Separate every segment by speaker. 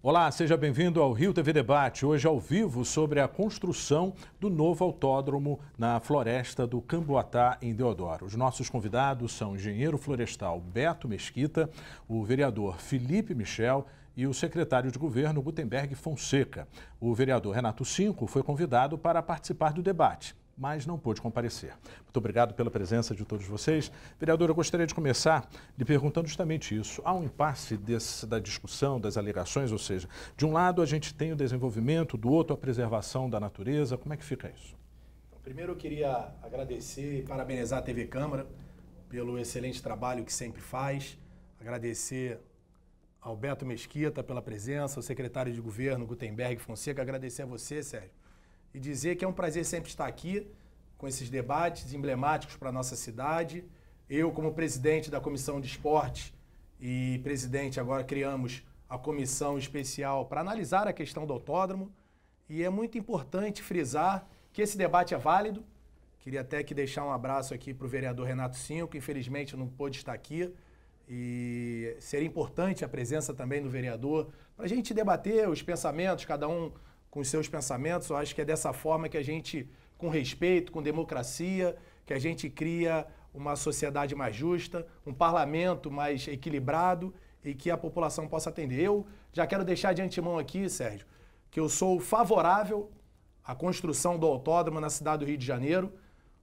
Speaker 1: Olá, seja bem-vindo ao Rio TV Debate, hoje ao vivo sobre a construção do novo autódromo na floresta do Camboatá, em Deodoro. Os nossos convidados são o engenheiro florestal Beto Mesquita, o vereador Felipe Michel e o secretário de governo Gutenberg Fonseca. O vereador Renato Cinco foi convidado para participar do debate, mas não pôde comparecer. Muito obrigado pela presença de todos vocês. Vereador, eu gostaria de começar lhe perguntando justamente isso. Há um impasse da discussão, das alegações, ou seja, de um lado a gente tem o desenvolvimento, do outro a preservação da natureza. Como é que fica isso?
Speaker 2: Primeiro eu queria agradecer e parabenizar a TV Câmara pelo excelente trabalho que sempre faz. Agradecer ao Beto Mesquita pela presença, ao secretário de governo Gutenberg Fonseca. Agradecer a você, Sérgio. E dizer que é um prazer sempre estar aqui com esses debates emblemáticos para a nossa cidade. Eu, como presidente da Comissão de Esporte e presidente, agora criamos a comissão especial para analisar a questão do autódromo. E é muito importante frisar que esse debate é válido. Queria até que deixar um abraço aqui para o vereador Renato Cinco, infelizmente não pôde estar aqui. E seria importante a presença também do vereador para a gente debater os pensamentos, cada um com os seus pensamentos. Eu acho que é dessa forma que a gente, com respeito, com democracia, que a gente cria uma sociedade mais justa, um parlamento mais equilibrado e que a população possa atender. Eu já quero deixar de antemão aqui, Sérgio, que eu sou favorável à construção do autódromo na cidade do Rio de Janeiro.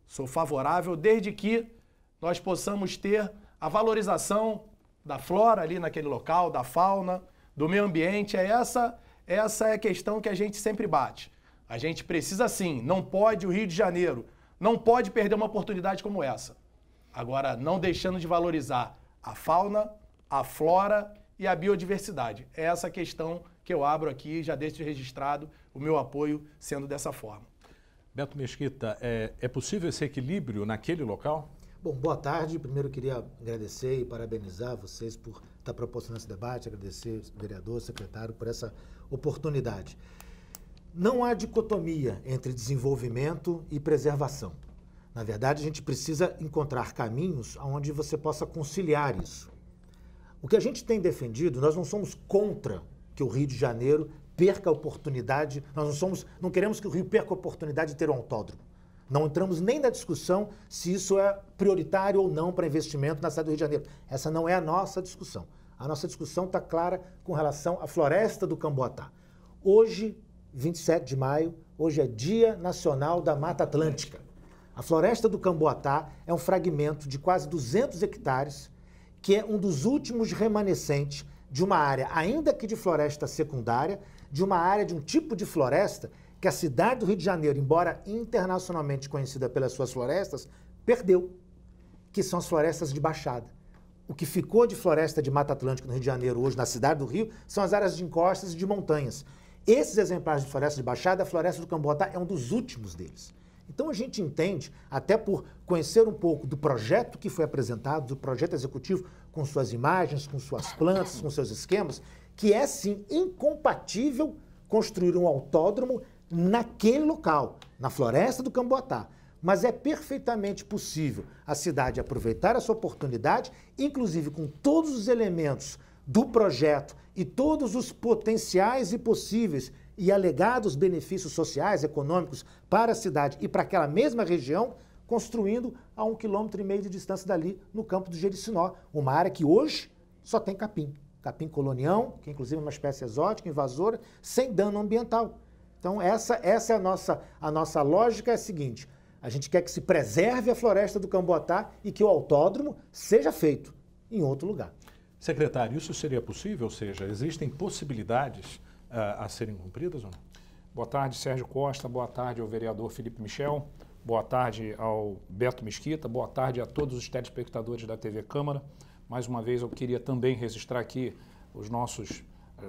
Speaker 2: Sou favorável desde que nós possamos ter a valorização da flora ali naquele local, da fauna, do meio ambiente. Essa é a questão que a gente sempre bate. A gente precisa sim, não pode o Rio de Janeiro, não pode perder uma oportunidade como essa. Agora, não deixando de valorizar a fauna, a flora e a biodiversidade. É essa questão que eu abro aqui, já deixo registrado o meu apoio sendo dessa forma.
Speaker 1: Beto Mesquita, é possível esse equilíbrio naquele local?
Speaker 3: Bom, boa tarde. Primeiro eu queria agradecer e parabenizar vocês por estar proporcionando esse debate, agradecer o vereador, secretário, por essa oportunidade. Não há dicotomia entre desenvolvimento e preservação. Na verdade, a gente precisa encontrar caminhos onde você possa conciliar isso. O que a gente tem defendido, nós não somos contra que o Rio de Janeiro perca a oportunidade, nós não queremos que o Rio perca a oportunidade de ter um autódromo. Não entramos nem na discussão se isso é prioritário ou não para investimento na cidade do Rio de Janeiro. Essa não é a nossa discussão. A nossa discussão está clara com relação à floresta do Camboatá. Hoje, 27 de maio, hoje é Dia Nacional da Mata Atlântica. A floresta do Camboatá é um fragmento de quase 200 hectares, que é um dos últimos remanescentes de uma área, ainda que de floresta secundária, de uma área de um tipo de floresta que a cidade do Rio de Janeiro, embora internacionalmente conhecida pelas suas florestas, perdeu, que são as florestas de baixada. O que ficou de floresta de Mata Atlântica no Rio de Janeiro hoje, na cidade do Rio, são as áreas de encostas e de montanhas. Esses exemplares de floresta de baixada, a floresta do Camboatá é um dos últimos deles. Então a gente entende, até por conhecer um pouco do projeto que foi apresentado, do projeto executivo, com suas imagens, com suas plantas, com seus esquemas, que é sim incompatível construir um autódromo naquele local, na floresta do Camboatá. Mas é perfeitamente possível a cidade aproveitar essa oportunidade, inclusive com todos os elementos do projeto e todos os potenciais e possíveis e alegados benefícios sociais, econômicos para a cidade e para aquela mesma região, construindo a 1,5 km de distância dali, no campo do Jericinó, uma área que hoje só tem capim. Capim colonião, que inclusive é uma espécie exótica, invasora, sem dano ambiental. Então essa é a nossa lógica é a seguinte: a gente quer que se preserve a floresta do Camboatá e que o autódromo seja feito em outro lugar.
Speaker 1: Secretário, isso seria possível? Ou seja, existem possibilidades a serem cumpridas ou não?
Speaker 4: Boa tarde, Sérgio Costa. Boa tarde ao vereador Felipe Michel. Boa tarde ao Beto Mesquita. Boa tarde a todos os telespectadores da TV Câmara. Mais uma vez eu queria também registrar aqui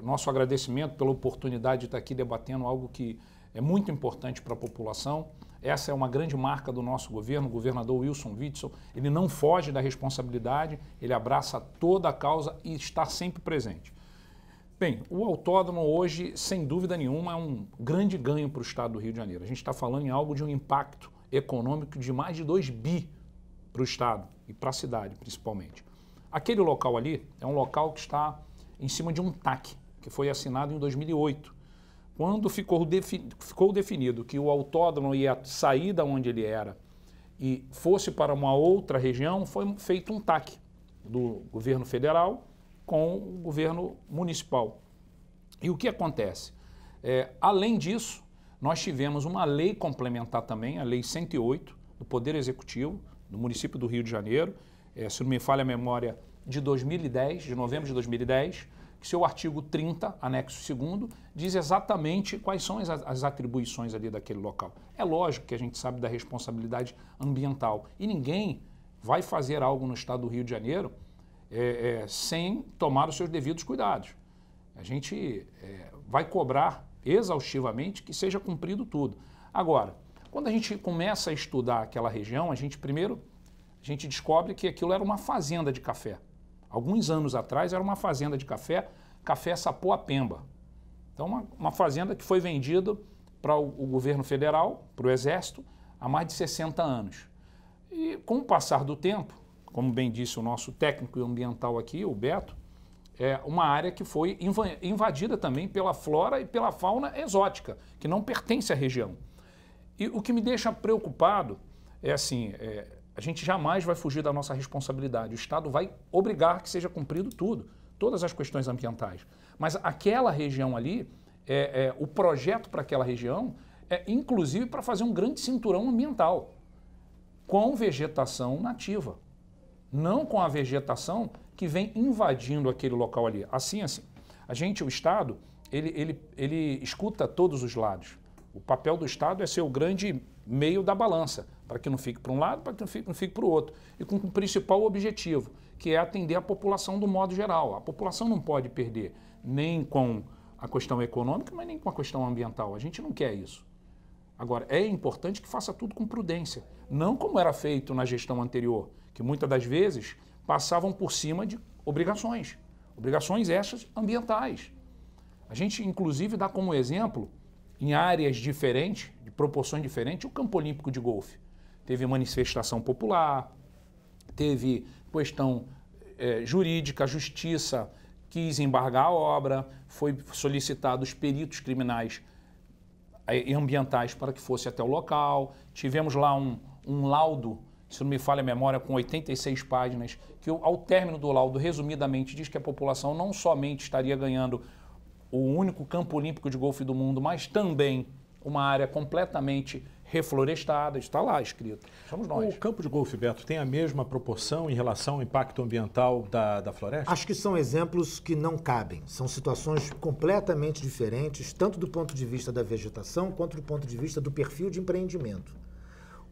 Speaker 4: nosso agradecimento pela oportunidade de estar aqui debatendo algo que é muito importante para a população. Essa é uma grande marca do nosso governo, o governador Wilson Witzel. Ele não foge da responsabilidade, ele abraça toda a causa e está sempre presente. Bem, o autódromo hoje, sem dúvida nenhuma, é um grande ganho para o estado do Rio de Janeiro. A gente está falando em algo de um impacto econômico de mais de 2 bi para o estado e para a cidade, principalmente. Aquele local ali é um local que está em cima de um TAC. que foi assinado em 2008. Quando ficou definido que o autódromo ia sair da onde ele era e fosse para uma outra região, foi feito um TAC do governo federal com o governo municipal. E o que acontece? Além disso, nós tivemos uma lei complementar também, a Lei 108, do Poder Executivo, do município do Rio de Janeiro, se não me falha a memória, de 2010, de novembro de 2010, que seu artigo 30, anexo 2º, diz exatamente quais são as atribuições ali daquele local. É lógico que a gente sabe da responsabilidade ambiental e ninguém vai fazer algo no estado do Rio de Janeiro sem tomar os seus devidos cuidados. A gente vai cobrar exaustivamente que seja cumprido tudo. Agora, quando a gente começa a estudar aquela região, a gente descobre que aquilo era uma fazenda de café. Alguns anos atrás era uma fazenda de café, Café Sapoapemba. Então, uma fazenda que foi vendida para o governo federal, para o Exército, há mais de 60 anos. E com o passar do tempo, como bem disse o nosso técnico ambiental aqui, o Beto, é uma área que foi invadida também pela flora e pela fauna exótica, que não pertence à região. E o que me deixa preocupado é assim, a gente jamais vai fugir da nossa responsabilidade. O Estado vai obrigar que seja cumprido tudo, todas as questões ambientais. Mas aquela região ali, o projeto para aquela região inclusive para fazer um grande cinturão ambiental com vegetação nativa, não com a vegetação que vem invadindo aquele local ali. Assim. O Estado, ele escuta todos os lados. O papel do Estado é ser o grande meio da balança, para que não fique para um lado, para que não fique para o outro. E com o principal objetivo, que é atender a população do modo geral. A população não pode perder nem com a questão econômica, mas nem com a questão ambiental. A gente não quer isso. Agora, é importante que faça tudo com prudência, não como era feito na gestão anterior, que muitas das vezes passavam por cima de obrigações essas ambientais. A gente, inclusive, dá como exemplo, em áreas diferentes, de proporções diferentes, o Campo Olímpico de Golfe. Teve manifestação popular, teve questão jurídica, a justiça quis embargar a obra, foi solicitado os peritos criminais e ambientais para que fosse até o local. Tivemos lá um laudo, se não me falha a memória, com 86 páginas, que ao término do laudo, resumidamente, diz que a população não somente estaria ganhando o único campo olímpico de golfe do mundo, mas também uma área completamente reflorestada, está lá escrito. Somos nós.
Speaker 1: O campo de golfe, Beto, tem a mesma proporção em relação ao impacto ambiental da floresta?
Speaker 3: Acho que são exemplos que não cabem. São situações completamente diferentes, tanto do ponto de vista da vegetação, quanto do ponto de vista do perfil de empreendimento.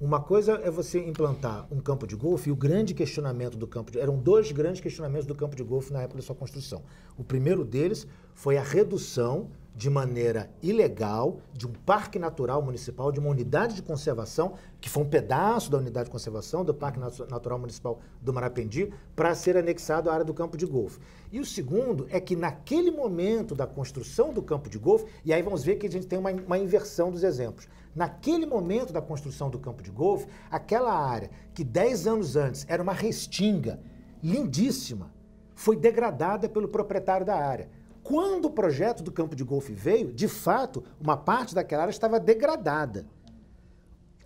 Speaker 3: Uma coisa é você implantar um campo de golfe, e o grande questionamento do campo de... Eram dois grandes questionamentos do campo de golfe na época da sua construção. O primeiro deles foi a redução de maneira ilegal de um parque natural municipal, de uma unidade de conservação, que foi um pedaço da unidade de conservação do Parque Natural Municipal do Marapendi, para ser anexado à área do campo de golfe. E o segundo é que naquele momento da construção do campo de golfe, e aí vamos ver que a gente tem uma inversão dos exemplos. Naquele momento da construção do campo de golfe, aquela área que 10 anos antes era uma restinga lindíssima, foi degradada pelo proprietário da área. Quando o projeto do campo de golfe veio, de fato, uma parte daquela área estava degradada.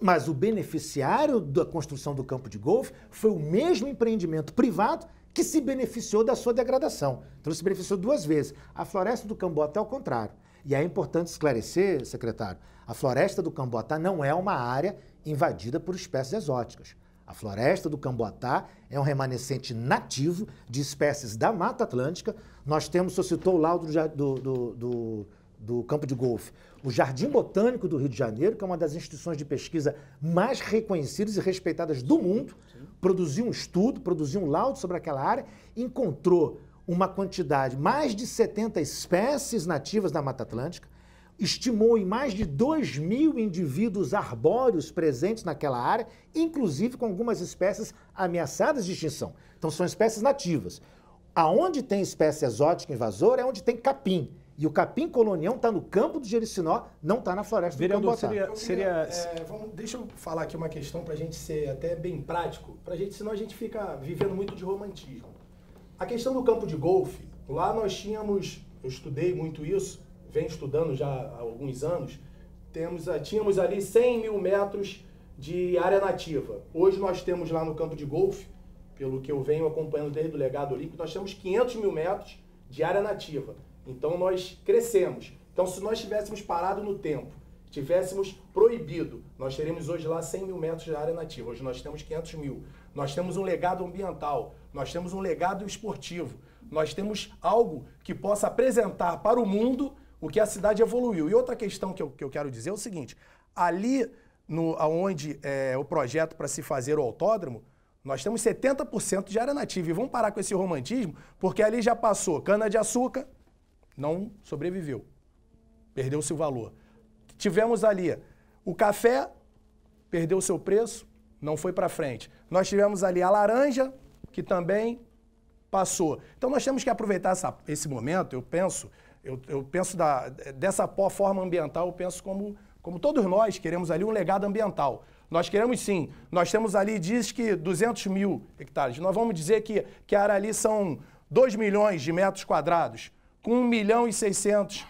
Speaker 3: Mas o beneficiário da construção do campo de golfe foi o mesmo empreendimento privado que se beneficiou da sua degradação. Então ele se beneficiou duas vezes. A floresta do Camboatá é o contrário. E é importante esclarecer, secretário, a floresta do Camboatá não é uma área invadida por espécies exóticas. A floresta do Camboatá é um remanescente nativo de espécies da Mata Atlântica. Nós temos, o senhor citou o laudo do campo de golfe, o Jardim Botânico do Rio de Janeiro, que é uma das instituições de pesquisa mais reconhecidas e respeitadas do mundo, produziu um estudo, produziu um laudo sobre aquela área, encontrou uma quantidade, mais de 70 espécies nativas da Mata Atlântica, estimou em mais de 2.000 indivíduos arbóreos presentes naquela área, inclusive com algumas espécies ameaçadas de extinção. Então são espécies nativas. Aonde tem espécie exótica invasora é onde tem capim. E o capim colonião está no campo do Jericinó, não está na floresta do Camboatá.
Speaker 2: Deixa eu falar aqui uma questão para a gente ser até bem prático, senão a gente fica vivendo muito de romantismo. A questão do campo de golfe, lá nós tínhamos eu estudei muito isso, venho estudando já há alguns anos, tínhamos ali 100 mil metros de área nativa. Hoje nós temos lá no campo de golfe, pelo que eu venho acompanhando desde o legado olímpico, nós temos 500 mil metros de área nativa. Então nós crescemos. Então se nós tivéssemos parado no tempo, tivéssemos proibido, nós teríamos hoje lá 100 mil metros de área nativa. Hoje nós temos 500 mil. Nós temos um legado ambiental, nós temos um legado esportivo, nós temos algo que possa apresentar para o mundo o que a cidade evoluiu. E outra questão que eu quero dizer é o seguinte, ali onde é o projeto para se fazer o autódromo, nós temos 70% de área nativa. E vamos parar com esse romantismo, porque ali já passou cana-de-açúcar, não sobreviveu, perdeu-se o valor. Tivemos ali o café, perdeu o seu preço, não foi para frente. Nós tivemos ali a laranja, que também passou. Então nós temos que aproveitar esse momento, eu penso dessa forma ambiental, eu penso como todos nós queremos ali um legado ambiental. Nós queremos sim, nós temos ali, diz que 200 mil hectares. Nós vamos dizer que a área ali são 2 milhões de metros quadrados, com 1 milhão e 600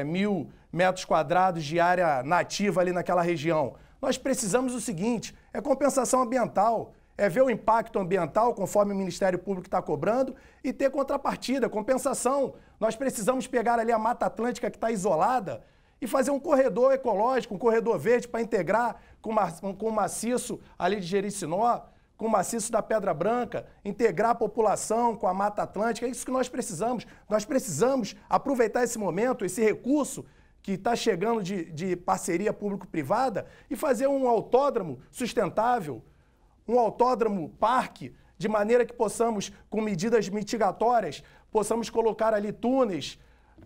Speaker 2: mil metros quadrados de área nativa ali naquela região. Nós precisamos do seguinte, é compensação ambiental, é ver o impacto ambiental conforme o Ministério Público está cobrando e ter contrapartida, compensação. Nós precisamos pegar ali a Mata Atlântica que está isolada e fazer um corredor ecológico, um corredor verde para integrar com o maciço ali de Jericinó, com o maciço da Pedra Branca, integrar a população com a Mata Atlântica. É isso que nós precisamos. Nós precisamos aproveitar esse momento, esse recurso que está chegando de parceria público-privada e fazer um autódromo sustentável, um autódromo parque, de maneira que possamos, com medidas mitigatórias, possamos colocar ali túneis,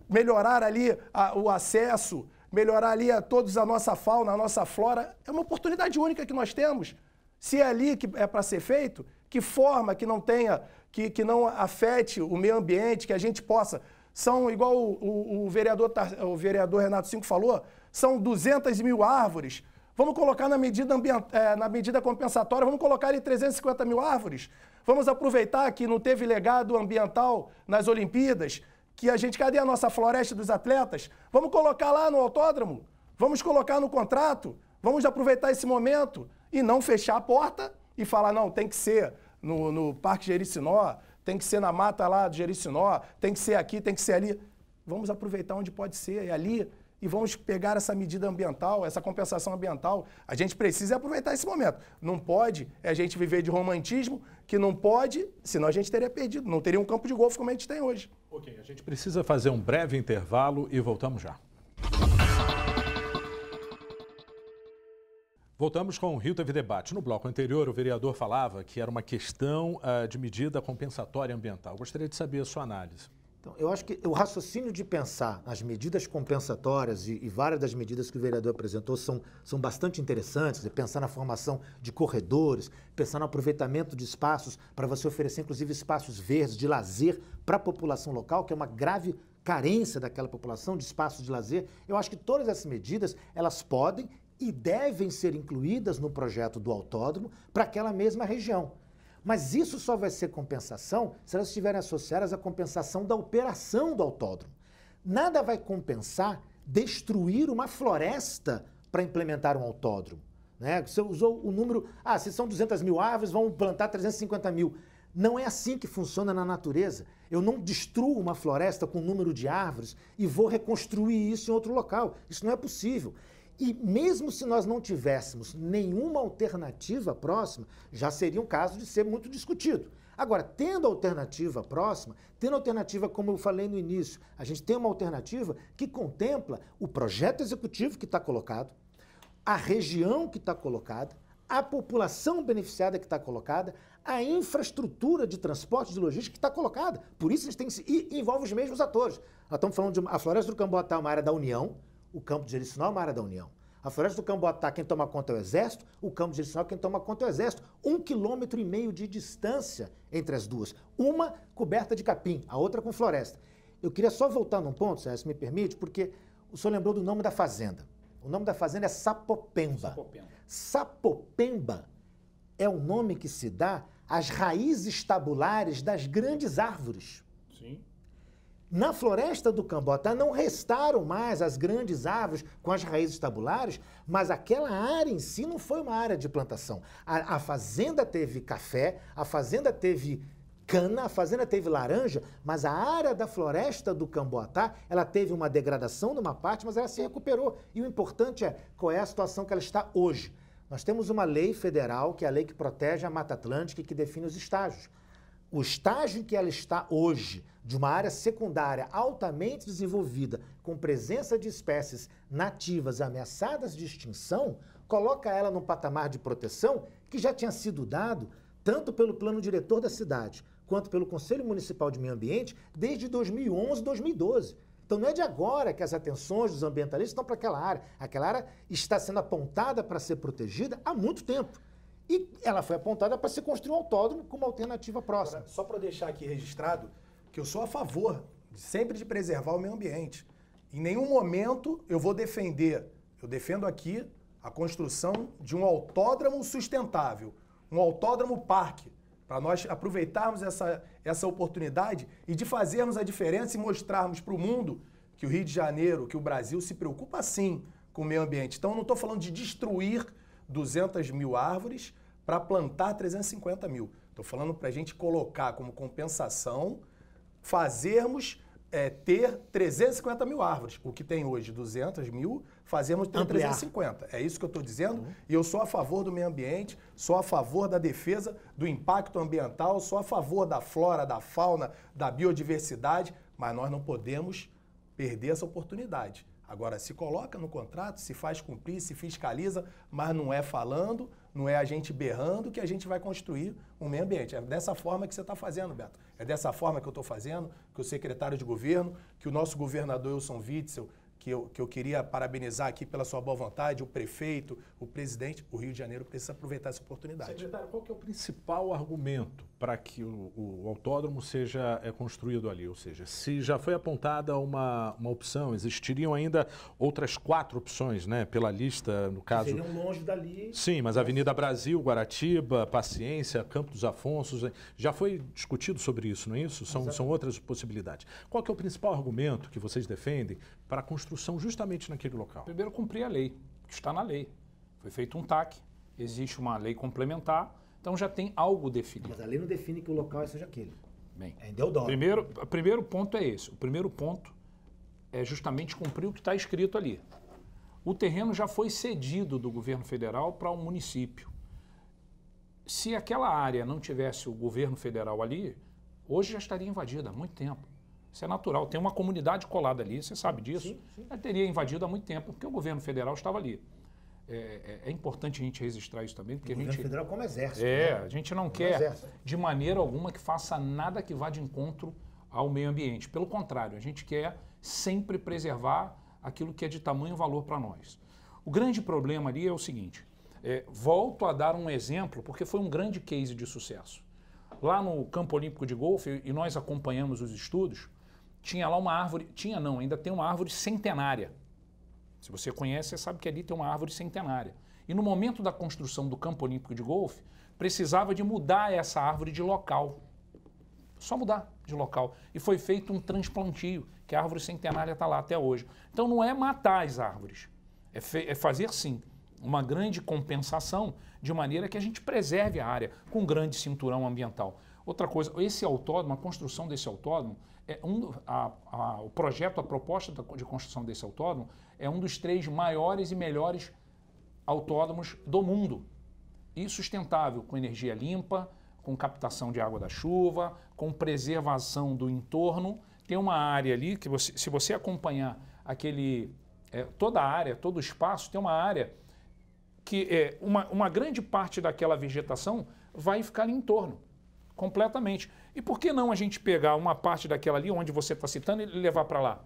Speaker 2: melhorar ali o acesso, melhorar ali todos a nossa fauna, a nossa flora. É uma oportunidade única que nós temos. Se é ali que é para ser feito, que forma que não tenha, que não afete o meio ambiente, que a gente possa. São, igual o vereador Renato Cinco falou, são 200 mil árvores. Vamos colocar na medida compensatória, vamos colocar ali 350 mil árvores. Vamos aproveitar que não teve legado ambiental nas Olimpíadas, que cadê a nossa floresta dos atletas? Vamos colocar lá no autódromo, vamos colocar no contrato, vamos aproveitar esse momento e não fechar a porta e falar, não, tem que ser no Parque Jericinó, tem que ser na mata lá do Jericinó, tem que ser aqui, tem que ser ali. Vamos aproveitar onde pode ser, é ali, e vamos pegar essa medida ambiental, essa compensação ambiental. A gente precisa aproveitar esse momento. Não pode a gente viver de romantismo, que não pode, senão a gente teria perdido, não teria um campo de golfe como a gente tem hoje.
Speaker 1: Ok, a gente precisa fazer um breve intervalo e voltamos já. Voltamos com o Rio TV Debate. No bloco anterior, o vereador falava que era uma questão de medida compensatória ambiental. Gostaria de saber a sua análise.
Speaker 3: Então, eu acho que o raciocínio de pensar nas medidas compensatórias e várias das medidas que o vereador apresentou são bastante interessantes. Pensar na formação de corredores, pensar no aproveitamento de espaços para você oferecer, inclusive, espaços verdes de lazer para a população local, que é uma grave carência daquela população de espaços de lazer. Eu acho que todas essas medidas, elas podem e devem ser incluídas no projeto do autódromo para aquela mesma região. Mas isso só vai ser compensação se elas estiverem associadas à compensação da operação do autódromo. Nada vai compensar destruir uma floresta para implementar um autódromo. Né? Você usou o número, se são 200 mil árvores, vamos plantar 350 mil. Não é assim que funciona na natureza. Eu não destruo uma floresta com um número de árvores e vou reconstruir isso em outro local. Isso não é possível. E mesmo se nós não tivéssemos nenhuma alternativa próxima, já seria um caso de ser muito discutido. Agora, tendo alternativa próxima, tendo alternativa, como eu falei no início, a gente tem uma alternativa que contempla o projeto executivo que está colocado, a região que está colocada, a população beneficiada que está colocada, a infraestrutura de transporte de logística que está colocada. Por isso, a gente tem que e envolve os mesmos atores. Nós estamos falando de a Floresta do Camboatá, uma área da União, o campo de Jericinó é uma área da União. A Floresta do Camboatá, quem toma conta é o Exército, o campo de Jericinó, quem toma conta é o Exército. 1,5 km de distância entre as duas. Uma coberta de capim, a outra com floresta. Eu queria só voltar num ponto, se me permite, porque o senhor lembrou do nome da fazenda. O nome da fazenda é Sapopemba. Sapopemba é o nome que se dá às raízes tabulares das grandes árvores.
Speaker 4: Sim.
Speaker 3: Na floresta do Camboatá não restaram mais as grandes árvores com as raízes tabulares, mas aquela área em si não foi uma área de plantação. A fazenda teve café, a fazenda teve cana, a fazenda teve laranja, mas a área da floresta do Camboatá, ela teve uma degradação numa parte, mas ela se recuperou. E o importante é qual é a situação que ela está hoje. Nós temos uma lei federal, que é a lei que protege a Mata Atlântica e que define os estágios. O estágio em que ela está hoje, de uma área secundária altamente desenvolvida, com presença de espécies nativas ameaçadas de extinção, coloca ela num patamar de proteção que já tinha sido dado tanto pelo plano diretor da cidade, quanto pelo Conselho Municipal de Meio Ambiente, desde 2011, 2012. Então não é de agora que as atenções dos ambientalistas estão para aquela área. Aquela área está sendo apontada para ser protegida há muito tempo. E ela foi apontada para se construir um autódromo como alternativa próxima.
Speaker 2: Só para deixar aqui registrado que eu sou a favor sempre de preservar o meio ambiente. Em nenhum momento eu vou defender, eu defendo aqui a construção de um autódromo sustentável, um autódromo parque, para nós aproveitarmos essa oportunidade e de fazermos a diferença e mostrarmos para o mundo que o Rio de Janeiro, que o Brasil se preocupa sim com o meio ambiente. Então eu não estou falando de destruir 200 mil árvores para plantar 350 mil. Estou falando para a gente colocar como compensação, fazermos ter 350 mil árvores. O que tem hoje 200 mil, fazermos ter 350. É isso que eu estou dizendo. E eu sou a favor do meio ambiente, sou a favor da defesa do impacto ambiental, sou a favor da flora, da fauna, da biodiversidade, mas nós não podemos perder essa oportunidade. Agora, se coloca no contrato, se faz cumprir, se fiscaliza, mas não é falando, não é a gente berrando que a gente vai construir um meio ambiente. É dessa forma que você está fazendo, Beto. É dessa forma que eu estou fazendo, que o secretário de governo, que o nosso governador Wilson Witzel, que eu queria parabenizar aqui pela sua boa vontade, o prefeito, o presidente, o Rio de Janeiro precisa aproveitar essa oportunidade.
Speaker 1: Secretário, qual que é o principal argumento para que o autódromo seja construído ali? Ou seja, se já foi apontada uma opção, existiriam ainda outras 4 opções, né? Pela lista, no caso...
Speaker 3: Seriam longe dali.
Speaker 1: Sim, mas Avenida Brasil, Guaratiba, Paciência, Campo dos Afonsos, já foi discutido sobre isso, não é isso? São outras possibilidades. Qual que é o principal argumento que vocês defendem para a construção justamente naquele local?
Speaker 4: Primeiro, cumprir a lei, que está na lei. Foi feito um TAC, existe uma lei complementar, então já tem algo definido.
Speaker 3: Mas a lei não define que o local seja aquele.
Speaker 4: Bem,
Speaker 3: é em Deodoro.
Speaker 4: Primeiro ponto é esse. O primeiro ponto é justamente cumprir o que está escrito ali. O terreno já foi cedido do governo federal para o município. Se aquela área não tivesse o governo federal ali, hoje já estaria invadida há muito tempo. Isso é natural. Tem uma comunidade colada ali, você sabe disso.
Speaker 3: Sim, sim.
Speaker 4: Já teria invadido há muito tempo, porque o governo federal estava ali. É importante a gente registrar isso também, porque
Speaker 3: o governo federal como exército.
Speaker 4: A gente não quer, de maneira alguma, que faça nada que vá de encontro ao meio ambiente. Pelo contrário, a gente quer sempre preservar aquilo que é de tamanho valor para nós. O grande problema ali é o seguinte, volto a dar um exemplo, porque foi um grande case de sucesso. Lá no Campo Olímpico de Golfe, e nós acompanhamos os estudos, tinha lá uma árvore, ainda tem uma árvore centenária. Se você conhece, você sabe que ali tem uma árvore centenária. E no momento da construção do Campo Olímpico de Golfe, precisava de mudar essa árvore de local. Só mudar de local. E foi feito um transplantio, que a árvore centenária está lá até hoje. Então não é matar as árvores, é fazer sim uma grande compensação de maneira que a gente preserve a área com um grande cinturão ambiental. Outra coisa, esse autódromo, a construção desse autódromo, o projeto, a proposta de construção desse autódromo é um dos 3 maiores e melhores autódromos do mundo. E sustentável, com energia limpa, com captação de água da chuva, com preservação do entorno. Tem uma área ali que, se você acompanhar toda a área, todo o espaço, tem uma área que uma grande parte daquela vegetação vai ficar em torno, completamente. E por que não a gente pegar uma parte daquela ali, onde você está citando, e levar para lá?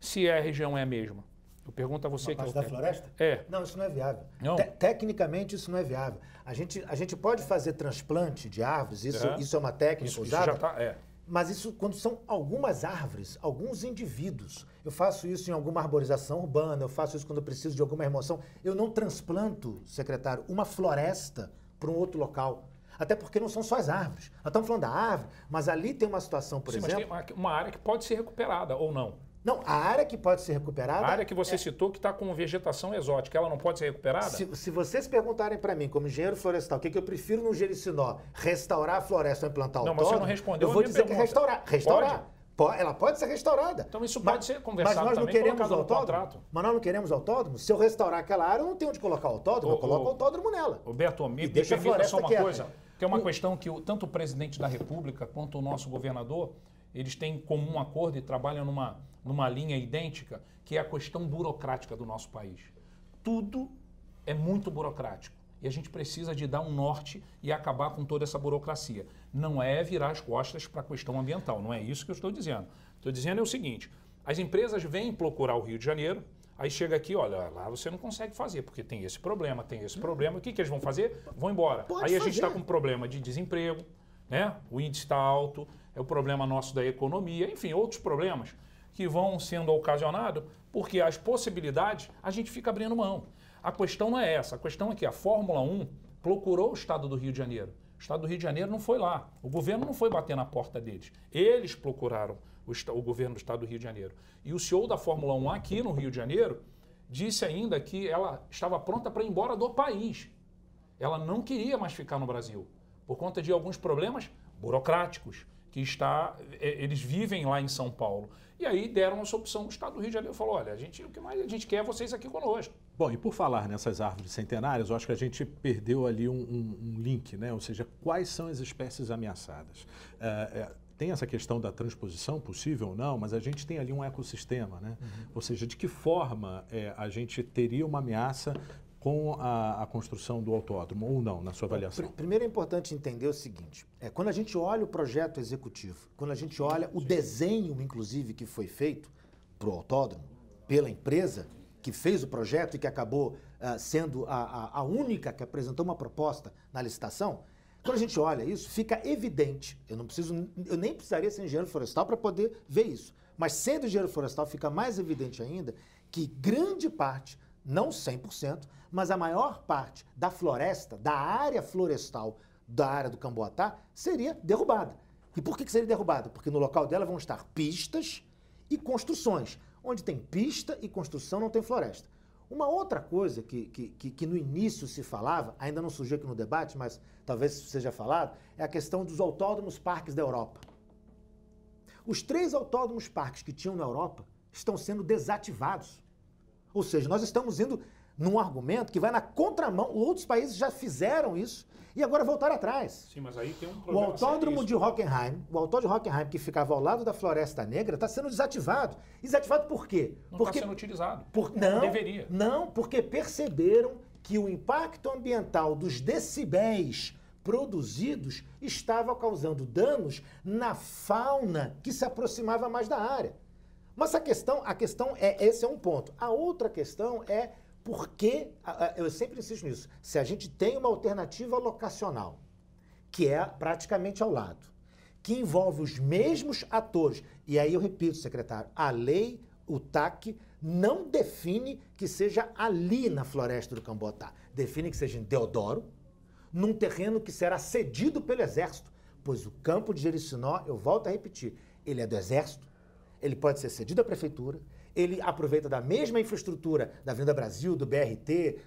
Speaker 4: Se a região é a mesma. Eu pergunto a você...
Speaker 3: Uma parte da floresta? Não, isso não é viável.
Speaker 4: Não?
Speaker 3: Tecnicamente, isso não é viável. A gente pode fazer transplante de árvores, isso é uma técnica usada.
Speaker 4: Isso já está,
Speaker 3: Mas isso quando são algumas árvores, alguns indivíduos. Eu faço isso em alguma arborização urbana, eu faço isso quando eu preciso de alguma remoção. Eu não transplanto, secretário, uma floresta para um outro local. Até porque não são só as árvores. Nós estamos falando da árvore, mas ali tem uma situação, por exemplo...
Speaker 4: Mas tem uma área que pode ser recuperada, ou não?
Speaker 3: Não, a área que pode ser recuperada...
Speaker 4: A área que você citou que está com vegetação exótica, ela não pode ser recuperada?
Speaker 3: Se vocês perguntarem para mim, como engenheiro florestal, o que eu prefiro no Jericinó, restaurar a floresta ou implantar
Speaker 4: não,
Speaker 3: autódromo,
Speaker 4: mas você não respondeu
Speaker 3: eu vou dizer que restaurar. Ela pode ser restaurada.
Speaker 4: Então isso pode ser conversado
Speaker 3: mas nós não queremos
Speaker 4: autódromo.
Speaker 3: Contrato. Mas nós não queremos autódromo. Se eu restaurar aquela área, eu não tenho onde colocar autódromo, eu coloco autódromo nela.
Speaker 4: Roberto, me permita só uma coisa, que é uma questão que tanto o presidente da República quanto o nosso governador, eles têm em comum acordo e trabalham numa linha idêntica, que é a questão burocrática do nosso país. Tudo é muito burocrático. E a gente precisa de dar um norte e acabar com toda essa burocracia. Não é virar as costas para a questão ambiental, não é isso que eu estou dizendo. Estou dizendo é o seguinte, as empresas vêm procurar o Rio de Janeiro, aí chega aqui, olha, lá você não consegue fazer, porque tem esse problema, o que eles vão fazer? Vão embora. Aí a gente está com um problema de desemprego, né? O índice está alto, é o problema nosso da economia, enfim, outros problemas que vão sendo ocasionados porque as possibilidades a gente fica abrindo mão. A questão não é essa, a questão é que a Fórmula 1 procurou o Estado do Rio de Janeiro. O Estado do Rio de Janeiro não foi lá, o governo não foi bater na porta deles. Eles procuraram o governo do Estado do Rio de Janeiro. E o CEO da Fórmula 1 aqui no Rio de Janeiro disse ainda que ela estava pronta para ir embora do país. Ela não queria mais ficar no Brasil, por conta de alguns problemas burocráticos que eles vivem lá em São Paulo. E aí deram essa opção, o Estado do Rio de Janeiro falou, olha, o que mais a gente quer é vocês aqui conosco.
Speaker 1: Bom, e por falar nessas árvores centenárias, eu acho que a gente perdeu ali um link, né? Ou seja, quais são as espécies ameaçadas? Tem essa questão da transposição possível ou não, mas a gente tem ali um ecossistema, né? Ou seja, de que forma a gente teria uma ameaça com a construção do autódromo ou não, na sua avaliação?
Speaker 3: Primeiro é importante entender o seguinte, quando a gente olha o projeto executivo, quando a gente olha o desenho, inclusive, que foi feito para o autódromo, pela empresa que fez o projeto e que acabou sendo a única que apresentou uma proposta na licitação, quando a gente olha isso, fica evidente, eu nem precisaria ser engenheiro florestal para poder ver isso, mas sendo engenheiro florestal fica mais evidente ainda que grande parte, não 100%, mas a maior parte da floresta, da área florestal da área do Camboatá, seria derrubada. E por que seria derrubada? Porque no local dela vão estar pistas e construções. Onde tem pista e construção não tem floresta. Uma outra coisa que no início se falava, ainda não surgiu aqui no debate, mas talvez seja falado, é a questão dos autódromos parques da Europa. Os 3 autódromos parques que tinham na Europa estão sendo desativados. Ou seja, nós estamos indo num argumento que vai na contramão. Outros países já fizeram isso e agora voltaram atrás.
Speaker 4: Sim, mas aí tem um problema.
Speaker 3: O autódromo de Hockenheim, que ficava ao lado da Floresta Negra, está sendo desativado. Desativado por quê?
Speaker 4: Não está sendo utilizado.
Speaker 3: Não,
Speaker 4: deveria.
Speaker 3: Não, porque perceberam que o impacto ambiental dos decibéis produzidos estava causando danos na fauna que se aproximava mais da área. Mas a questão esse é um ponto. A outra questão é porque, eu sempre insisto nisso, se a gente tem uma alternativa locacional, que é praticamente ao lado, que envolve os mesmos atores, e aí eu repito, secretário, a lei, o TAC, não define que seja ali na floresta do Camboatá, define que seja em Deodoro, num terreno que será cedido pelo Exército, pois o campo de Jericinó, eu volto a repetir, ele é do Exército, ele pode ser cedido à Prefeitura, ele aproveita da mesma infraestrutura da Avenida Brasil, do BRT,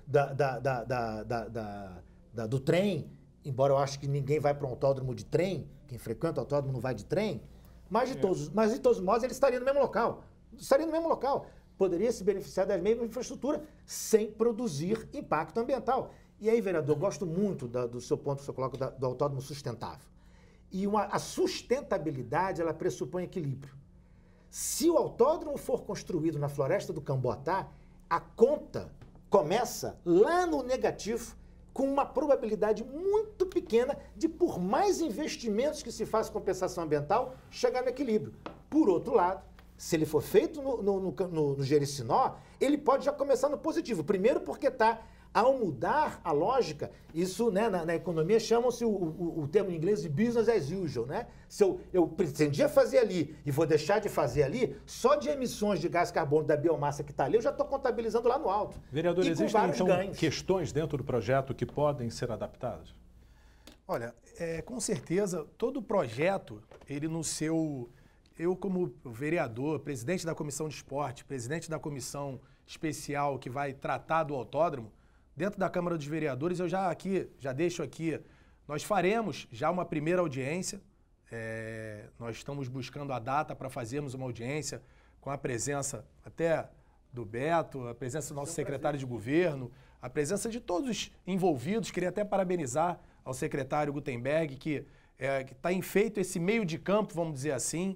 Speaker 3: do trem, embora eu acho que ninguém vai para um autódromo de trem, quem frequenta o autódromo não vai de trem, mas de todos os modos ele estaria no mesmo local. Poderia se beneficiar da mesma infraestrutura sem produzir impacto ambiental. E aí, vereador, eu gosto muito do seu ponto que você coloca do autódromo sustentável. E a sustentabilidade, ela pressupõe equilíbrio. Se o autódromo for construído na floresta do Camboatá, a conta começa lá no negativo, com uma probabilidade muito pequena de, por mais investimentos que se faça compensação ambiental, chegar no equilíbrio. Por outro lado, se ele for feito no Jericinó, ele pode já começar no positivo. Primeiro porque ao mudar a lógica, isso, né, na economia chamam-se o termo em inglês de business as usual, né? Se eu pretendia fazer ali e vou deixar de fazer ali, só de emissões de gás carbono da biomassa que está ali, eu já estou contabilizando lá no alto.
Speaker 1: Vereador, existem então questões dentro do projeto que podem ser adaptadas?
Speaker 2: Olha, com certeza, todo projeto, ele no seu... Eu, como vereador, presidente da Comissão de Esporte, presidente da Comissão Especial que vai tratar do autódromo, dentro da Câmara dos Vereadores, eu já deixo aqui, nós faremos já uma primeira audiência, nós estamos buscando a data para fazermos uma audiência com a presença até do Beto, a presença do nosso secretário de governo, a presença de todos os envolvidos. Queria até parabenizar ao secretário Gutenberg, que está feito esse meio de campo, vamos dizer assim,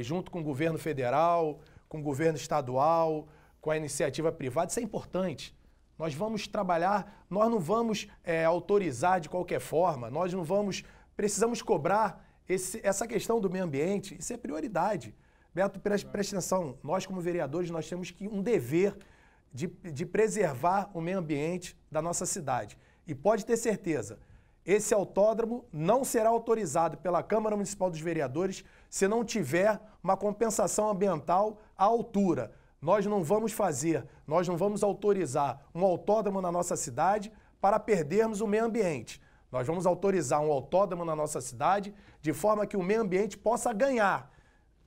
Speaker 2: junto com o governo federal, com o governo estadual, com a iniciativa privada. Isso é importante. Nós vamos trabalhar, nós não vamos autorizar de qualquer forma, nós não vamos, precisamos cobrar essa questão do meio ambiente, isso é prioridade. Beto, preste atenção, nós como vereadores, nós temos um dever de preservar o meio ambiente da nossa cidade. E pode ter certeza, esse autódromo não será autorizado pela Câmara Municipal dos Vereadores se não tiver uma compensação ambiental à altura. Nós não vamos autorizar um autódromo na nossa cidade para perdermos o meio ambiente. Nós vamos autorizar um autódromo na nossa cidade de forma que o meio ambiente possa ganhar.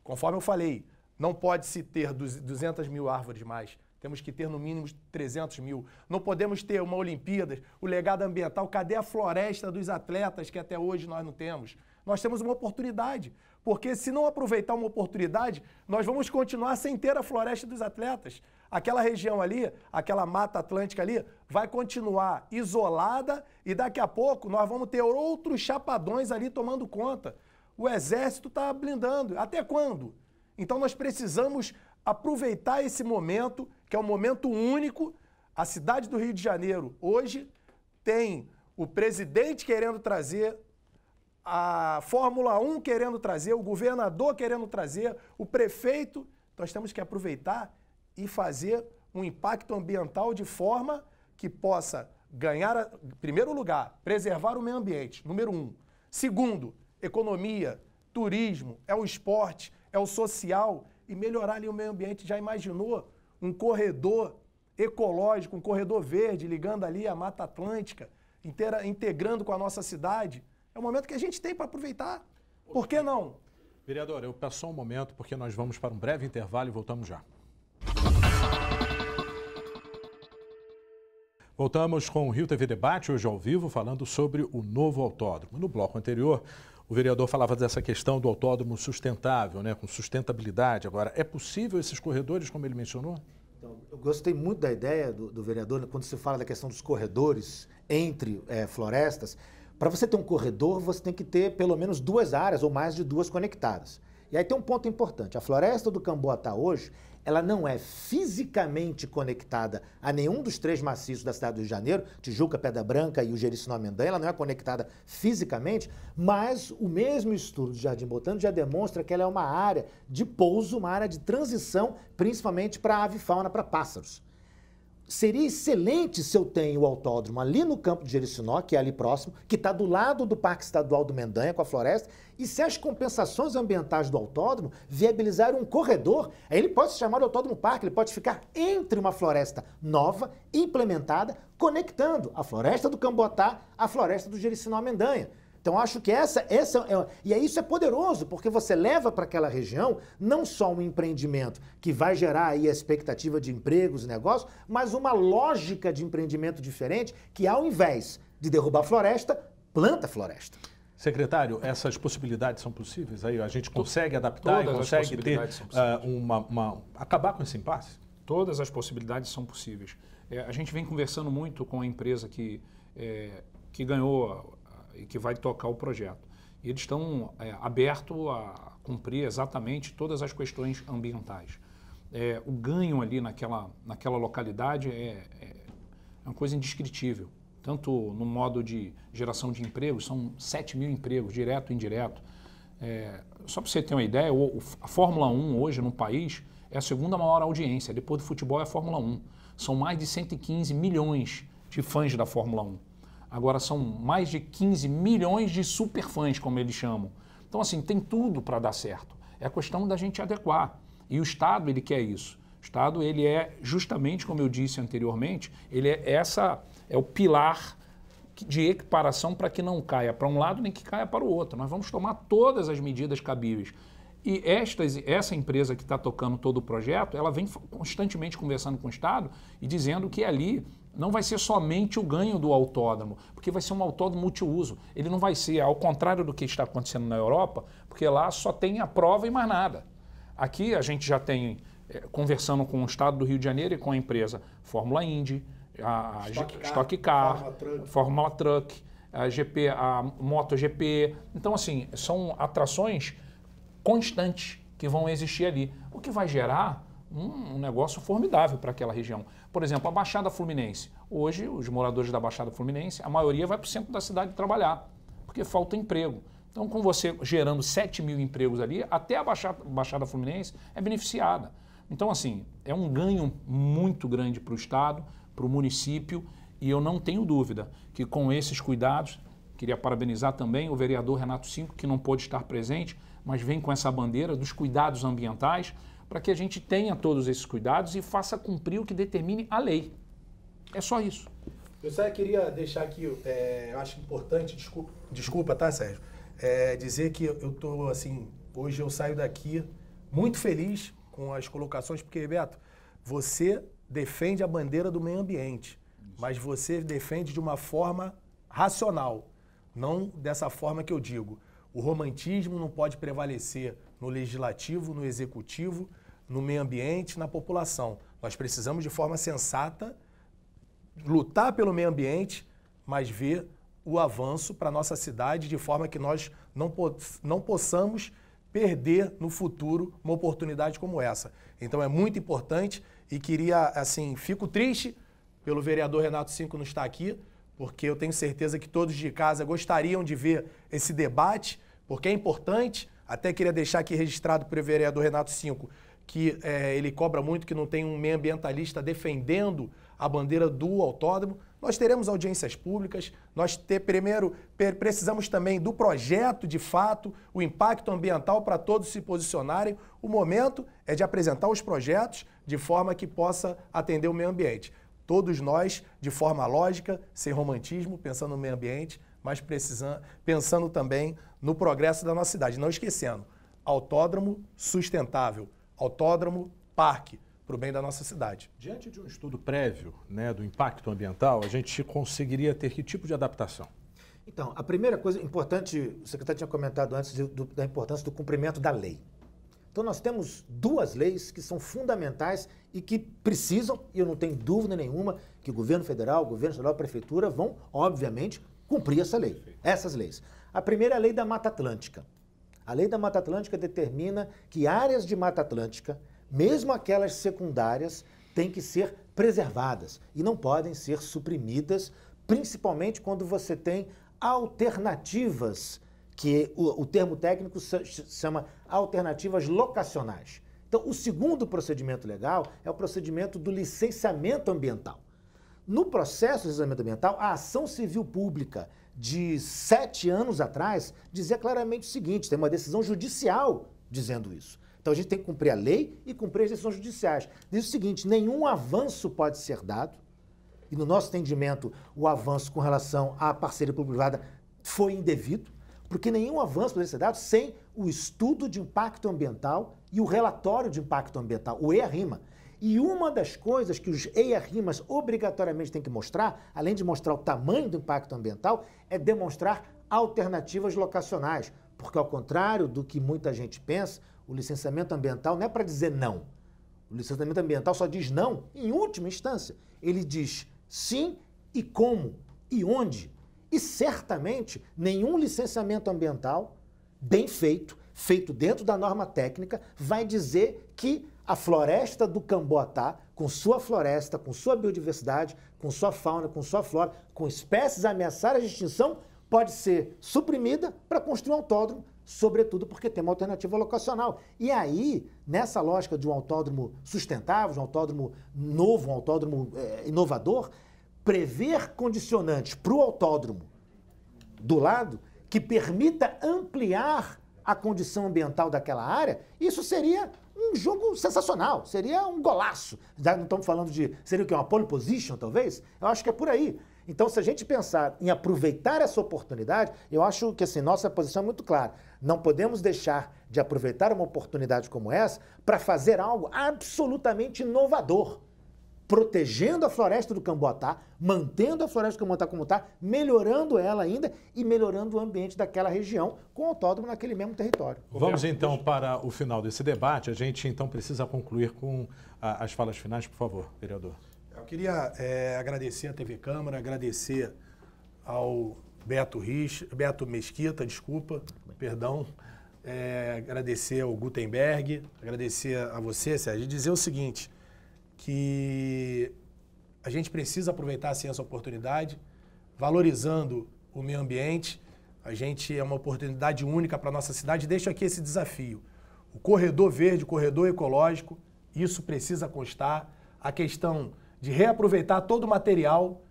Speaker 2: Conforme eu falei, não pode-se ter 200 mil árvores mais. Temos que ter no mínimo 300 mil. Não podemos ter uma Olimpíada, o legado ambiental. Cadê a floresta dos atletas que até hoje nós não temos? Nós temos uma oportunidade. Porque se não aproveitar uma oportunidade, nós vamos continuar sem ter a floresta dos atletas. Aquela região ali, aquela Mata Atlântica ali, vai continuar isolada e daqui a pouco nós vamos ter outros chapadões ali tomando conta. O Exército está blindando. Até quando? Então nós precisamos aproveitar esse momento, que é um momento único. A cidade do Rio de Janeiro hoje tem o presidente querendo trazer, a Fórmula 1 querendo trazer, o governador querendo trazer, o prefeito. Nós temos que aproveitar e fazer um impacto ambiental de forma que possa ganhar, em primeiro lugar, preservar o meio ambiente, número 1. Segundo, economia, turismo, é o esporte, é o social e melhorar ali o meio ambiente. Já imaginou um corredor ecológico, um corredor verde ligando ali a Mata Atlântica, integrando com a nossa cidade? É o momento que a gente tem para aproveitar. Por que não?
Speaker 1: Vereador, eu peço só um momento porque nós vamos para um breve intervalo e voltamos já. Voltamos com o Rio TV Debate, hoje ao vivo, falando sobre o novo autódromo. No bloco anterior, o vereador falava dessa questão do autódromo sustentável, né, com sustentabilidade. Agora, é possível esses corredores, como ele mencionou?
Speaker 3: Então, eu gostei muito da ideia do vereador, quando se fala da questão dos corredores entre florestas. Para você ter um corredor, você tem que ter pelo menos 2 áreas ou mais de 2 conectadas. E aí tem um ponto importante. A floresta do Camboatá hoje, ela não é fisicamente conectada a nenhum dos 3 maciços da cidade do Rio de Janeiro, Tijuca, Pedra Branca e o Jericinó-Amendanha, ela não é conectada fisicamente, mas o mesmo estudo do Jardim Botânico já demonstra que ela é uma área de pouso, uma área de transição, principalmente para avifauna, para pássaros. Seria excelente se eu tenho o autódromo ali no campo de Jericinó, que é ali próximo, que está do lado do Parque Estadual do Mendanha, com a floresta, e se as compensações ambientais do autódromo viabilizarem um corredor, aí ele pode se chamar de Autódromo Parque, ele pode ficar entre uma floresta nova, implementada, conectando a floresta do Camboatá à floresta do Jericinó-Amendanha. Então, acho que isso é poderoso, porque você leva para aquela região não só um empreendimento que vai gerar aí a expectativa de empregos e negócios, mas uma lógica de empreendimento diferente que, ao invés de derrubar floresta, planta floresta.
Speaker 1: Secretário, essas possibilidades são possíveis? Aí a gente consegue adaptar e consegue ter acabar com esse impasse?
Speaker 4: Todas as possibilidades são possíveis. A gente vem conversando muito com a empresa que ganhou e que vai tocar o projeto. E eles estão abertos a cumprir exatamente todas as questões ambientais. O ganho ali naquela localidade é uma coisa indescritível. Tanto no modo de geração de empregos, são 7 mil empregos, direto e indireto. Só para você ter uma ideia, a Fórmula 1 hoje no país é a segunda maior audiência, depois do futebol é a Fórmula 1. São mais de 115 milhões de fãs da Fórmula 1. Agora são mais de 15 milhões de superfãs, como eles chamam. Então, assim, tem tudo para dar certo. É a questão da gente adequar. E o Estado, ele quer isso. O Estado, ele é justamente, como eu disse anteriormente, ele é o pilar de equiparação para que não caia para um lado nem que caia para o outro. Nós vamos tomar todas as medidas cabíveis. E essa empresa que está tocando todo o projeto, ela vem constantemente conversando com o Estado e dizendo que ali não vai ser somente o ganho do autódromo, porque vai ser um autódromo multiuso. Ele não vai ser, ao contrário do que está acontecendo na Europa, porque lá só tem a prova e mais nada. Aqui a gente já tem, conversando com o Estado do Rio de Janeiro e com a empresa Fórmula Indy, a Stock Car, Fórmula Truck, a GP, a MotoGP. Então, assim, são atrações constantes que vão existir ali, o que vai gerar um negócio formidável para aquela região. Por exemplo, a Baixada Fluminense. Hoje, os moradores da Baixada Fluminense, a maioria vai para o centro da cidade trabalhar, porque falta emprego. Então, com você gerando 7 mil empregos ali, até a Baixada Fluminense é beneficiada. Então, assim, é um ganho muito grande para o Estado, para o município, e eu não tenho dúvida que com esses cuidados, queria parabenizar também o vereador Renato Cinco, que não pôde estar presente, mas vem com essa bandeira dos cuidados ambientais, para que a gente tenha todos esses cuidados e faça cumprir o que determine a lei. É só isso.
Speaker 2: Eu só queria deixar aqui, eu acho importante, desculpa, tá, Sérgio? Dizer que eu tô, assim, hoje eu saio daqui muito feliz com as colocações, porque, Beto, você defende a bandeira do meio ambiente, mas você defende de uma forma racional, não dessa forma que eu digo. O romantismo não pode prevalecer no legislativo, no executivo, no meio ambiente, na população. Nós precisamos, de forma sensata, lutar pelo meio ambiente, mas ver o avanço para a nossa cidade de forma que nós não possamos perder no futuro uma oportunidade como essa. Então é muito importante e queria, assim, fico triste pelo vereador Renato Cinco não estar aqui, porque eu tenho certeza que todos de casa gostariam de ver esse debate, porque é importante. Até queria deixar aqui registrado para o vereador Renato Cinco que ele cobra muito que não tem um meio ambientalista defendendo a bandeira do autódromo. Nós teremos audiências públicas, primeiro precisamos também do projeto de fato, o impacto ambiental para todos se posicionarem. O momento é de apresentar os projetos de forma que possa atender o meio ambiente. Todos nós, de forma lógica, sem romantismo, pensando no meio ambiente, mas pensando também no progresso da nossa cidade. Não esquecendo, autódromo sustentável, autódromo parque, para o bem da nossa cidade.
Speaker 1: Diante de um estudo prévio, né, do impacto ambiental, a gente conseguiria ter que tipo de adaptação?
Speaker 3: Então, a primeira coisa importante, o secretário tinha comentado antes da importância do cumprimento da lei. Então, nós temos duas leis que são fundamentais e que precisam, e eu não tenho dúvida nenhuma, que o governo federal, a prefeitura vão, obviamente, cumprir essa lei, essas leis. A primeira é a lei da Mata Atlântica. A lei da Mata Atlântica determina que áreas de Mata Atlântica, mesmo aquelas secundárias, têm que ser preservadas e não podem ser suprimidas, principalmente quando você tem alternativas, que o termo técnico se chama alternativas locacionais. Então, o segundo procedimento legal é o procedimento do licenciamento ambiental. No processo de licenciamento ambiental, a ação civil pública de 7 anos atrás dizia claramente o seguinte, tem uma decisão judicial dizendo isso. Então, a gente tem que cumprir a lei e cumprir as decisões judiciais. Diz o seguinte, nenhum avanço pode ser dado, e no nosso entendimento, o avanço com relação à parceria público-privada foi indevido, porque nenhum avanço poderia ser dado sem o estudo de impacto ambiental e o relatório de impacto ambiental, o EIA-RIMA. E uma das coisas que os EIA-RIMAs obrigatoriamente têm que mostrar, além de mostrar o tamanho do impacto ambiental, é demonstrar alternativas locacionais. Porque, ao contrário do que muita gente pensa, o licenciamento ambiental não é para dizer não. O licenciamento ambiental só diz não em última instância. Ele diz sim e como e onde. E certamente nenhum licenciamento ambiental bem feito, feito dentro da norma técnica, vai dizer que a floresta do Camboatá, com sua floresta, com sua biodiversidade, com sua fauna, com sua flora, com espécies ameaçadas de extinção, pode ser suprimida para construir um autódromo, sobretudo porque tem uma alternativa locacional. E aí, nessa lógica de um autódromo sustentável, de um autódromo novo, um autódromo inovador, prever condicionantes para o autódromo do lado que permita ampliar a condição ambiental daquela área, isso seria um jogo sensacional, seria um golaço. Já não estamos falando de... Seria o quê? Uma pole position, talvez? Eu acho que é por aí. Então, se a gente pensar em aproveitar essa oportunidade, eu acho que assim, nossa posição é muito clara. Não podemos deixar de aproveitar uma oportunidade como essa para fazer algo absolutamente inovador, protegendo a floresta do Camboatá, mantendo a floresta do Camboatá como está, melhorando ela ainda e melhorando o ambiente daquela região com o autódromo naquele mesmo território.
Speaker 1: Vamos então para o final desse debate. A gente então precisa concluir com as falas finais, por favor, vereador.
Speaker 2: Eu queria agradecer à TV Câmara, agradecer ao Beto Mesquita, agradecer ao Gutenberg, agradecer a você, Sérgio, e dizer o seguinte, que a gente precisa aproveitar assim, essa oportunidade, valorizando o meio ambiente. A gente é uma oportunidade única para a nossa cidade. Deixo aqui esse desafio. O corredor verde, o corredor ecológico, isso precisa constar. A questão de reaproveitar todo o material,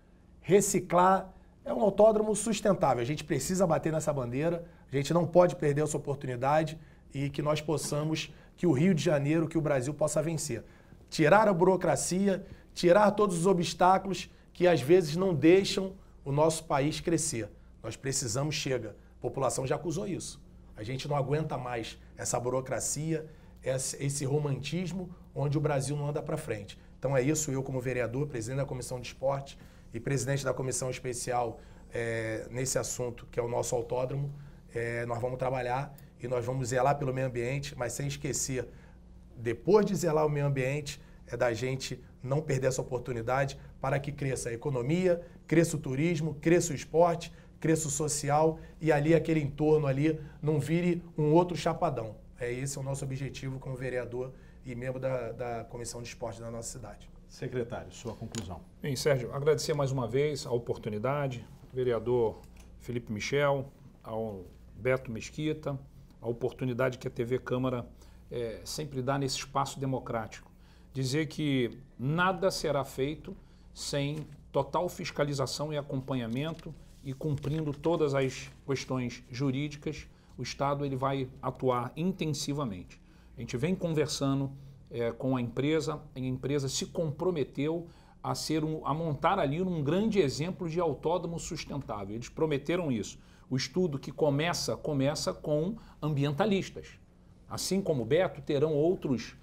Speaker 2: reciclar, é um autódromo sustentável. A gente precisa bater nessa bandeira, a gente não pode perder essa oportunidade e que nós possamos, que o Rio de Janeiro, que o Brasil possa vencer. Tirar a burocracia, tirar todos os obstáculos que às vezes não deixam o nosso país crescer. Nós precisamos, chega. A população já acusou isso. A gente não aguenta mais essa burocracia, esse romantismo onde o Brasil não anda para frente. Então é isso, eu como vereador, presidente da Comissão de Esporte e presidente da Comissão Especial nesse assunto, que é o nosso autódromo, nós vamos trabalhar e nós vamos zelar pelo meio ambiente, mas sem esquecer, depois de zelar o meio ambiente, é da gente não perder essa oportunidade para que cresça a economia, cresça o turismo, cresça o esporte, cresça o social e ali aquele entorno ali não vire um outro chapadão. Esse é o nosso objetivo como vereador e membro da Comissão de Esporte da nossa cidade.
Speaker 1: Secretário, sua conclusão.
Speaker 4: Bem, Sérgio, agradecer mais uma vez a oportunidade, vereador Felipe Michel, ao Beto Mesquita, a oportunidade que a TV Câmara sempre dá nesse espaço democrático. Dizer que nada será feito sem total fiscalização e acompanhamento e cumprindo todas as questões jurídicas, o Estado ele vai atuar intensivamente. A gente vem conversando com a empresa se comprometeu a montar ali um grande exemplo de autódromo sustentável. Eles prometeram isso. O estudo que começa com ambientalistas. Assim como o Beto, terão outros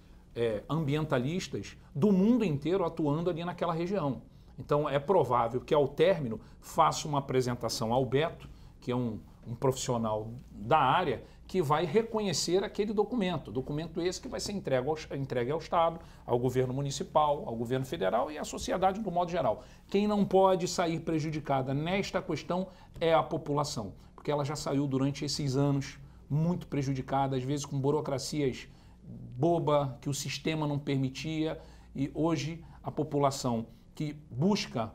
Speaker 4: ambientalistas do mundo inteiro atuando ali naquela região. Então é provável que ao término faça uma apresentação ao Beto, que é um profissional da área, que vai reconhecer aquele documento. Documento esse que vai ser entregue ao Estado, ao governo municipal, ao governo federal e à sociedade do modo geral. Quem não pode sair prejudicada nesta questão é a população, porque ela já saiu durante esses anos muito prejudicada, às vezes com burocracias boba, que o sistema não permitia, e hoje a população que busca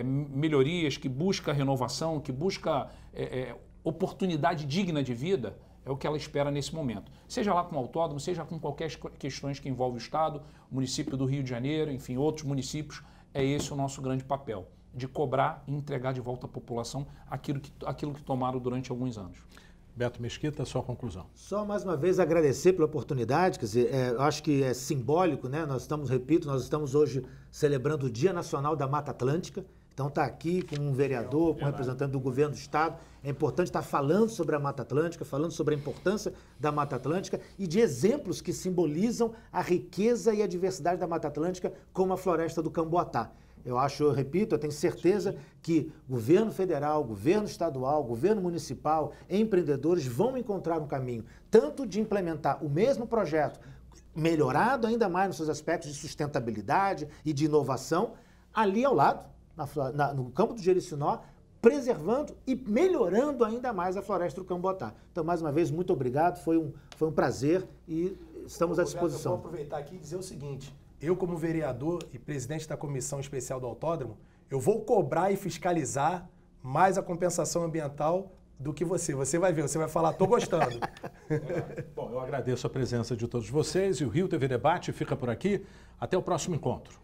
Speaker 4: melhorias, que busca renovação, que busca oportunidade digna de vida, é o que ela espera nesse momento. Seja lá com o autódromo, seja com qualquer questões que envolvem o Estado, o município do Rio de Janeiro, enfim, outros municípios, é esse o nosso grande papel, de cobrar e entregar de volta à população aquilo que tomaram durante alguns anos.
Speaker 1: Beto Mesquita, sua conclusão.
Speaker 3: Só mais uma vez agradecer pela oportunidade, quer dizer, eu acho que é simbólico, né? Nós estamos hoje celebrando o Dia Nacional da Mata Atlântica. Então está aqui com um vereador, com um representante do governo do Estado. É importante estar falando sobre a Mata Atlântica, falando sobre a importância da Mata Atlântica e de exemplos que simbolizam a riqueza e a diversidade da Mata Atlântica, como a floresta do Camboatá. Eu repito, eu tenho certeza que governo federal, governo estadual, governo municipal, empreendedores vão encontrar um caminho, tanto de implementar o mesmo projeto, melhorado ainda mais nos seus aspectos de sustentabilidade e de inovação, ali ao lado, no campo do Jericinó, preservando e melhorando ainda mais a floresta do Camboatá. Então, mais uma vez, muito obrigado, foi um prazer e estamos à disposição.
Speaker 2: Eu vou aproveitar aqui e dizer o seguinte, eu como vereador e presidente da Comissão Especial do Autódromo, eu vou cobrar e fiscalizar mais a compensação ambiental do que você. Você vai ver, você vai falar, tô gostando.
Speaker 1: Bom, eu agradeço a presença de todos vocês e o Rio TV Debate fica por aqui. Até o próximo encontro.